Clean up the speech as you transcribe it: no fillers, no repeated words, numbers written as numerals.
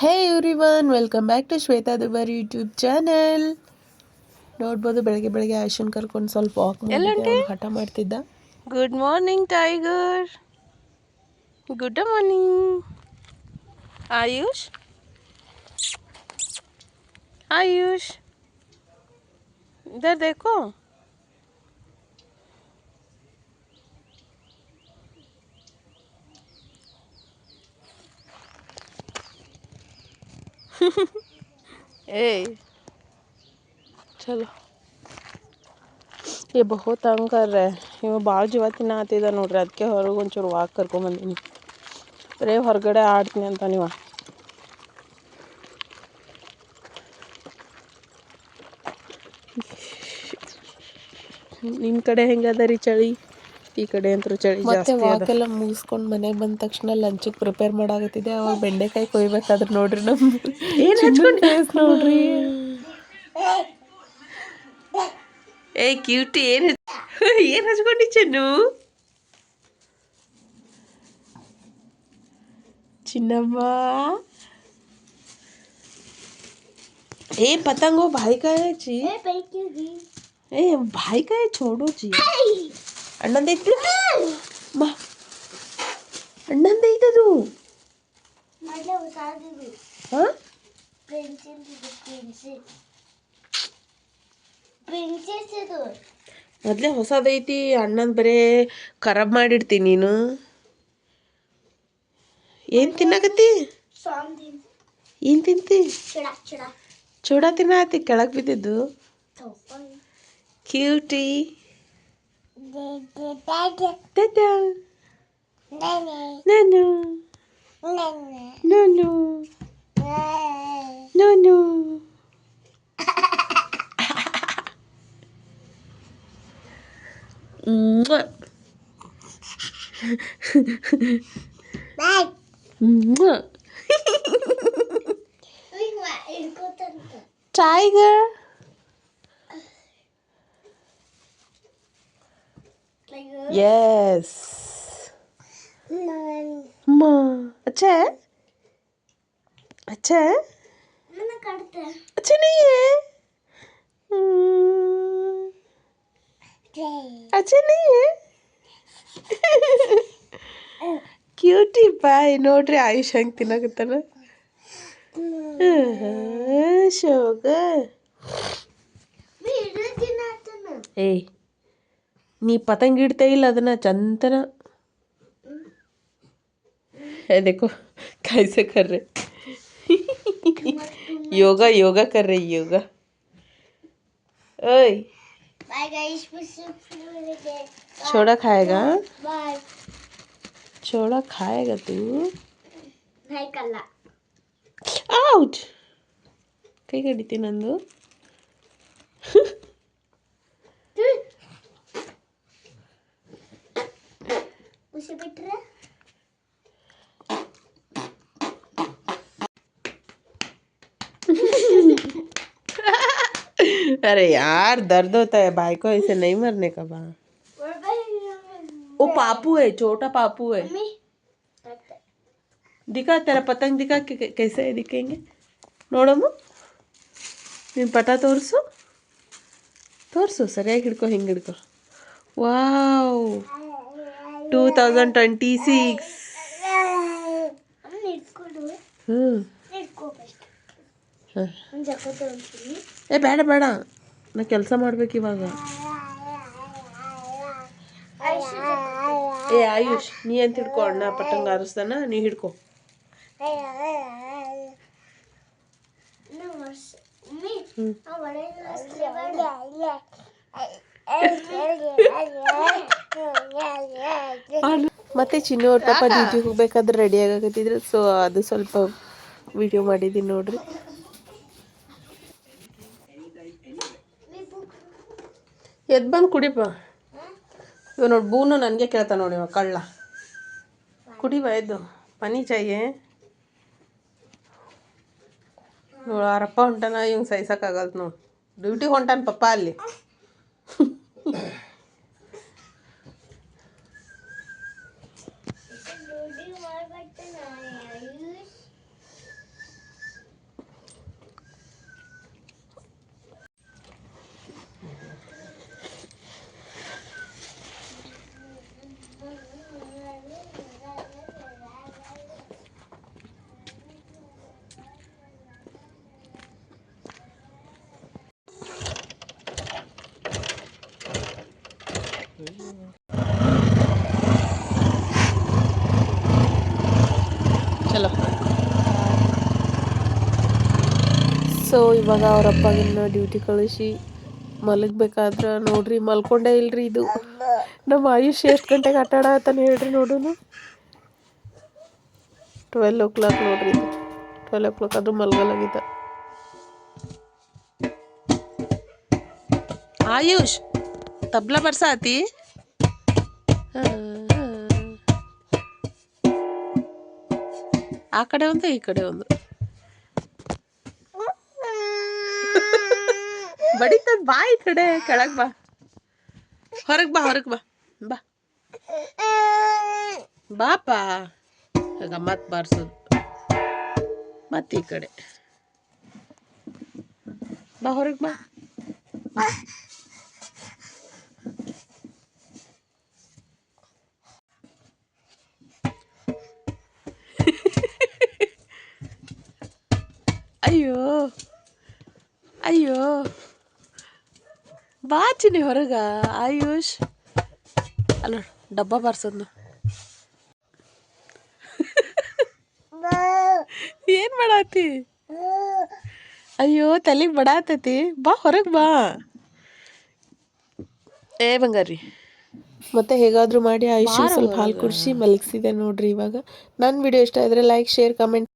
Hey everyone, welcome back to Shweta Dubari YouTube channel. ನೋಡ್ಬೋದು ಬೆಳಗ್ಗೆ ಬೆಳಗ್ಗೆ ಆಯುಷನ್ ಕರ್ಕೊಂಡು ಸ್ವಲ್ಪ ವಾಕ್ ಮಾಡಿದ್ದೆ. ಎಲ್ಲಂಟಿ ಅವ್ನು ಹಠ ಮಾಡ್ತಿದ್ದ. Good morning tiger. Good morning AYUSH. Ayush इधर देखो. ए चलो, ये बहुत तंग कर रहा है. ಇವ ಭಾಳ ಜೀವ ತಿನ್ನತ್ತಿದ್ದ ನೋಡ್ರಿ, ಅದಕ್ಕೆ ಹೊರಗೆ ಒಂಚೂರು ವಾಕ್ ಕರ್ಕೊಂಬಂದೀನಿ. ಬರೇ ಹೊರಗಡೆ ಆಡ್ತೀನಿ ಅಂತ ನೀವ. ನಿಮ್ಮ ಕಡೆ ಹೆಂಗದ ರೀ ಚಳಿ? ಈ ಕಡೆ ಅಂತೂ ಚಳಿ ಮತ್ತೆ ಜಾಸ್ತಿ ಅದ. ವಾಕ್ ಎಲ್ಲ ಮುಗಿಸ್ಕೊಂಡು ಮನೆಗೆ ಬಂದ ತಕ್ಷಣ ಲಂಚಿಗೆ ಪ್ರಿಪೇರ್ ಮಾಡಾಕತ್ತಿದ್ದೆ. ಅವಾಗ ಬೆಂಡೆಕಾಯಿ ಕೊಯ್ಬೇಕಾದ್ರೆ ನೋಡ್ರಿ ನಮ್ಮ ಏನು ಚಿನ್ನದ ಹಚ್ಕೊಂಡು ಫೇಸ್ ನೋಡ್ರಿ. ಏ ಕ್ಯೂಟಿ, ಏನು ಹಚ್ಕೊಂಡಿ ಚೆನ್ನು? चिन्नम्मा, ए पतंग वो भाई का है जी. ए भाई का है, छोड़ो जी. अण्णन देखते माँ, अण्णन देखते तू. हाँ ಮೊದಲೇ ಹೊಸದೈತಿ. ಅಣ್ಣನ ಬರೇ ಖರಾಬ್ ಮಾಡಿಡ್ತೀನಿ ನೀನು. ಏನು ತಿನ್ನಕತ್ತಿ? ಏನು ತಿಂತಿ? ಚೂಡ ತಿನ್ನತ್ತಿ, ಕೆಳಗೆ ಬಿದ್ದಿದ್ದು. ಕ್ಯೂಟಿ ನಾನು ನಾನು ನಾನು टाइगर. यस माँ, अच्छा है, अच्छा है, अच्छा नहीं है. अच्छा नहीं है. ಕ್ಯೂಟಿ ಬಾಯ್ ನೋಡ್ರಿ, ಆಯುಷ್ ಹಂಗೆ ತಿನ್ನಕತ್ತಾನ. ಶೋಗ ಏಯ್, ನೀ ಪತಂಗ ಇಡ್ತೇ ಇಲ್ಲ ಅದನ್ನ ಚಂತನ. देखो कैसे कर रहे. योगा योगा कर रही, योगा. ओए छोड़ा खाएगा, छोड़ा खाएगा तू. ಔಟ್, ಕೈ ಕಡಿತೀನಿ ನಂದು. अरे यार दर्द होता है भाई को, ऐसे नहीं मरने का बा. वो पापू है, छोटा पापू है. दिखा तेरा पतंग दिखा, कैसे है दिखेंगे ನೋಡಮ್ಮ. ನೀನು ಪಟ ತೋರಿಸು, ತೋರಿಸು ಸರಿಯಾಗಿ ಹಿಡ್ಕೊ, ಹಿಂಗೆ ಹಿಡ್ಕೊ. ವಾವ್, 2026. ಏ ಬೇಡ ಬೇಡ, ನಾ ಕೆಲಸ ಮಾಡ್ಬೇಕು ಇವಾಗ. ಏ ಆಯುಷ್, ನೀ ಅಂತ ಹಿಡ್ಕೊ, ಅಣ್ಣ ಪಟ್ಟಂಗ ಹಾರಿಸ್ತಾನ, ನೀ ಹಿಡ್ಕೊ. ಮತ್ತೆ ಚಿನ್ನು ಅವ್ರ ಪಾಪ ಡ್ಯೂಟಿಗೆ ಹೋಗ್ಬೇಕಾದ್ರೆ ರೆಡಿ ಆಗಕತ್ತಿದ್ರು. ಸೊ ಅದು ಸ್ವಲ್ಪ ವಿಡಿಯೋ ಮಾಡಿದ್ದೀನಿ ನೋಡ್ರಿ. ಎದ್ದು ಬಂದು ಕುಡಿಪ. ಇವ ನೋಡಿ ಬೂನು ನನಗೆ ಕೇಳ್ತಾ ನೋಡಿ, ಇವ ಕಳ್ಳ. ಕುಡಿಬ ಎದ್ದು, ಪನಿ ಚಾಯೆ. ನೋಡು ಅವರಪ್ಪ ಹೊಂಟಾನ, ಇವಂಗೆ ಸಹಿಸೋಕ್ಕಾಗಲ್ತು ನೋಡು. ಡ್ಯೂಟಿಗೆ ಹೊಂಟಾನ ಪಪ್ಪ ಅಲ್ಲಿ. ಸೊ ಇವಾಗ ಅವ್ರ ಅಪ್ಪಗನ್ನ ಡ್ಯೂಟಿ ಕಳಿಸಿ ಮಲಗಬೇಕಾದ್ರೆ ನೋಡ್ರಿ ಮಲ್ಕೊಂಡೇ ಇಲ್ರಿ ಇದು ನಮ್ಮ ಆಯುಷ್ ಎಷ್ಟು ಗಂಟೆಗೆ ಆಟ ಆಡತ್ತಾನೆ ಹೇಳ್ರಿ ನೋಡೋನು. 12 o'clock ನೋಡ್ರಿ ಇದು 12 o'clock ಅದು ಮಲ್ಗಲಾಗಿದ್ದ. ಆಯುಷ್ ತಬ್ಲಾ ಬರ್ಸಾತಿ ಆ ಕಡೆ ಒಂದು ಈ ಕಡೆ ಒಂದು ಬಡಿತದ. ಬಾ ಈ ಕಡೆ ಕೆಳಗ್ ಬಾ, ಹೊರಗ್ ಬಾ, ಹೊರಗ್ ಬಾ, ಬಾ ಬಾಪ. ಆಗ ಮತ್ ಬಾರ್ಸೋದು, ಮತ್ ಈ ಕಡೆ ಬಾ, ಹೊರಗ್ ಬಾ. ಅಯ್ಯೋ ಅಯ್ಯೋ ಬಾ ಚಿನಿ ಹೊರಗ. ಆಯುಷ್ ಅಲ್ಲ ಡಬ್ಬ ಬಾರ್ಸೋದ್ನು. ಏನ್ ಮಾಡಾತಿ? ಅಯ್ಯೋ ತಲೆಗೆ ಬಡಾತೈತಿ. ಬಾ ಹೊರಗೆ ಬಾ. ಏ ಬಂಗಾರಿ ಮತ್ತೆ ಹೇಗಾದರೂ ಮಾಡಿ ಆಯುಷ್ ಸ್ವಲ್ಪ ಹಾಲು ಕುಡಿಸಿ ಮಲಗಿಸಿದೆ ನೋಡ್ರಿ. ಇವಾಗ ನನ್ನ ವಿಡಿಯೋ ಇಷ್ಟ ಇದ್ರೆ ಲೈಕ್, ಶೇರ್, ಕಮೆಂಟ್